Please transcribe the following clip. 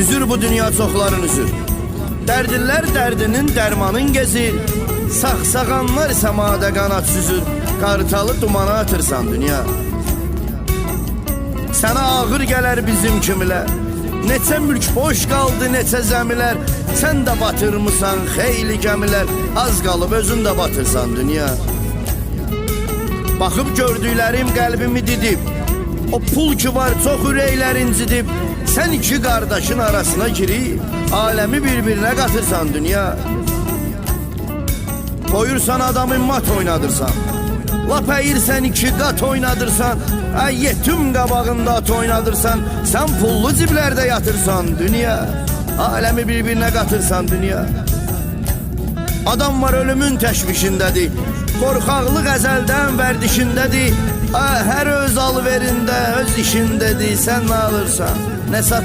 Üzür bu dünya çoxların üzür. Dərdilər dərdinin dərmanın gezir. Sağsağanlar səmada qanat süzür. Qartalı dumana atırsan dünya. Sənə ağır gələr bizim kimilər. Neçə mülk boş qaldı, neçə zəmilər. Sən də batırmısan xeyli gəmilər. Az qalıb özün də batırsan dünya. Baxıb gördüklərim qəlbimi didib. O pul ki var çox ürəklər incidib. Sən iki qardaşın arasına girib aləmi bir-birinə qatırsan dünya. Qoyursan adamın mat oynadırsan. Lap əyirsən iki qat oynadırsan. Yetim qabağında at oynadırsan. Sən pullu ciblərdə yatırsan dünya. Aləmi bir-birinə qatırsan dünya. Adam var ölümün təşvişindədir. Qorxaqlıq əzəldən vərdişindədir. Hər öz alverində öz işindədir. Sən nə alırsan, nə satırsan.